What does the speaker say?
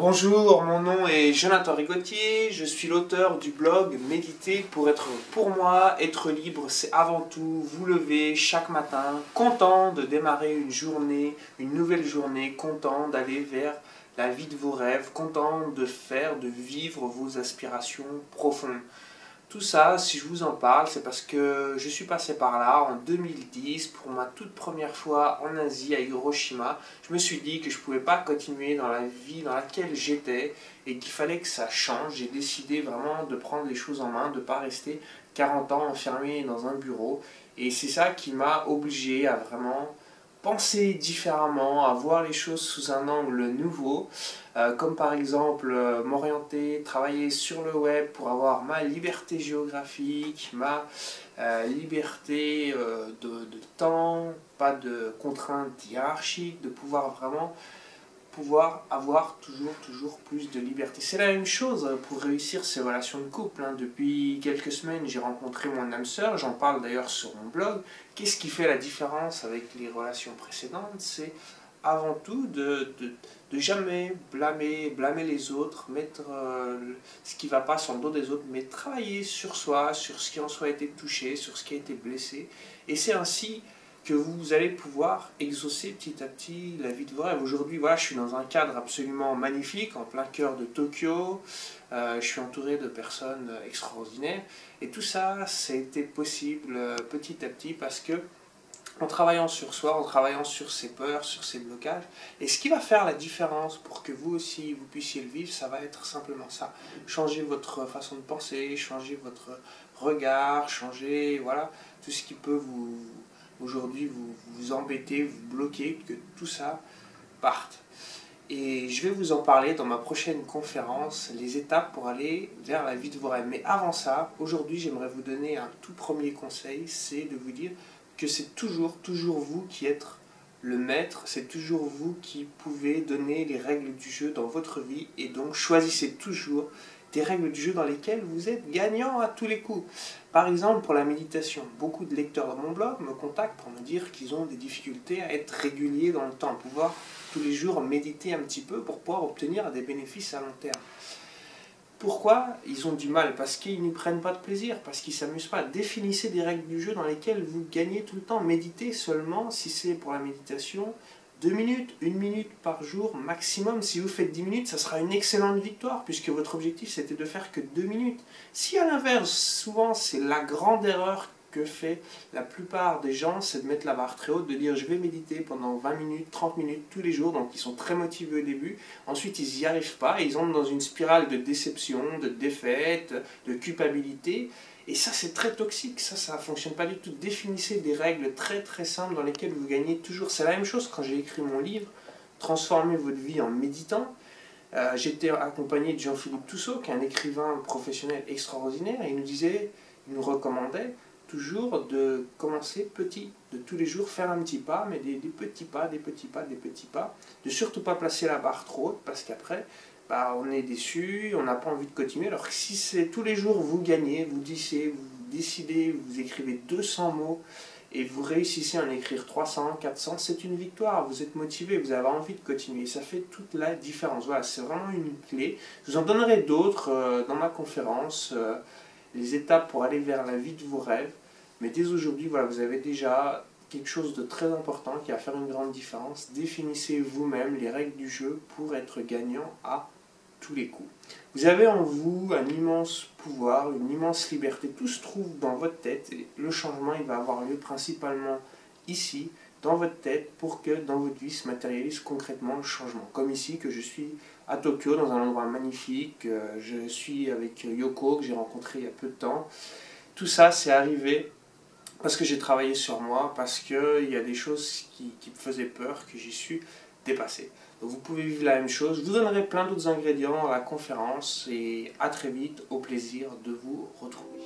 Bonjour, mon nom est Jonathan Rigotier, je suis l'auteur du blog Méditer pour être pour moi, être libre, c'est avant tout vous lever chaque matin, content de démarrer une journée, une nouvelle journée, content d'aller vers la vie de vos rêves, content de vivre vos aspirations profondes. Tout ça, si je vous en parle, c'est parce que je suis passé par là en 2010 pour ma toute première fois en Asie, à Hiroshima. Je me suis dit que je ne pouvais pas continuer dans la vie dans laquelle j'étais et qu'il fallait que ça change. J'ai décidé vraiment de prendre les choses en main, de ne pas rester 40 ans enfermé dans un bureau. Et c'est ça qui m'a obligé à vraiment penser différemment, à voir les choses sous un angle nouveau, comme par exemple m'orienter, travailler sur le web pour avoir ma liberté géographique, ma liberté de temps, pas de contraintes hiérarchiques, de pouvoir avoir toujours plus de liberté. C'est la même chose pour réussir ses relations de couple. Depuis quelques semaines, j'ai rencontré mon âme sœur, j'en parle d'ailleurs sur mon blog. Qu'est-ce qui fait la différence avec les relations précédentes? C'est avant tout de jamais blâmer les autres, mettre ce qui ne va pas sur le dos des autres, mais travailler sur soi, sur ce qui en soi a été touché, sur ce qui a été blessé. Et c'est ainsi que vous allez pouvoir exaucer petit à petit la vie de vos rêves. Aujourd'hui, voilà, je suis dans un cadre absolument magnifique, en plein cœur de Tokyo. Je suis entouré de personnes extraordinaires. Et tout ça, ça a été possible petit à petit parce que en travaillant sur soi, en travaillant sur ses peurs, sur ses blocages. Et ce qui va faire la différence pour que vous aussi, vous puissiez le vivre, ça va être simplement ça. Changer votre façon de penser, changer votre regard, changer, voilà, tout ce qui peut aujourd'hui vous embêter, vous bloquer, que tout ça parte. Et je vais vous en parler dans ma prochaine conférence, les étapes pour aller vers la vie de vos rêves. Mais avant ça, aujourd'hui, j'aimerais vous donner un tout premier conseil, c'est de vous dire que c'est toujours vous qui êtes le maître, c'est toujours vous qui pouvez donner les règles du jeu dans votre vie, et donc choisissez toujours des règles du jeu dans lesquelles vous êtes gagnant à tous les coups. Par exemple, pour la méditation, beaucoup de lecteurs de mon blog me contactent pour me dire qu'ils ont des difficultés à être réguliers dans le temps, pouvoir tous les jours méditer un petit peu pour pouvoir obtenir des bénéfices à long terme. Pourquoi ils ont du mal? Parce qu'ils n'y prennent pas de plaisir, parce qu'ils ne s'amusent pas. Définissez des règles du jeu dans lesquelles vous gagnez tout le temps. Méditez seulement, si c'est pour la méditation, 2 minutes, 1 minute par jour maximum. Si vous faites 10 minutes, ça sera une excellente victoire, puisque votre objectif c'était de faire que 2 minutes. Si à l'inverse, souvent c'est la grande erreur que fait la plupart des gens, c'est de mettre la barre très haute, de dire je vais méditer pendant 20 minutes, 30 minutes tous les jours, donc ils sont très motivés au début, ensuite ils n'y arrivent pas, et ils entrent dans une spirale de déception, de défaite, de culpabilité, et ça c'est très toxique, ça ne fonctionne pas du tout. Définissez des règles très simples dans lesquelles vous gagnez toujours. C'est la même chose quand j'ai écrit mon livre, Transformer votre vie en méditant. J'étais accompagné de Jean-Philippe Toussault, qui est un écrivain professionnel extraordinaire, et il nous recommandait toujours de commencer petit, de tous les jours faire un petit pas, mais des petits pas, des petits pas, des petits pas, de surtout pas placer la barre trop haute, parce qu'après, on est déçu, on n'a pas envie de continuer. Alors que si c'est tous les jours vous gagnez, vous décidez, vous écrivez 200 mots, et vous réussissez à en écrire 300, 400, c'est une victoire, vous êtes motivé, vous avez envie de continuer, ça fait toute la différence. Voilà, c'est vraiment une clé. Je vous en donnerai d'autres dans ma conférence, les étapes pour aller vers la vie de vos rêves. Mais dès aujourd'hui, voilà, vous avez déjà quelque chose de très important qui va faire une grande différence. Définissez vous-même les règles du jeu pour être gagnant à tous les coups. Vous avez en vous un immense pouvoir, une immense liberté. Tout se trouve dans votre tête. Et le changement, il va avoir lieu principalement ici, dans votre tête, pour que dans votre vie se matérialise concrètement le changement. Comme ici, que je suis à Tokyo, dans un endroit magnifique. Je suis avec Yoko, que j'ai rencontré il y a peu de temps. Tout ça, c'est arrivé parce que j'ai travaillé sur moi, parce qu'il y a des choses qui me faisaient peur, que j'ai su dépasser. Donc vous pouvez vivre la même chose. Je vous donnerai plein d'autres ingrédients à la conférence et à très vite, au plaisir de vous retrouver.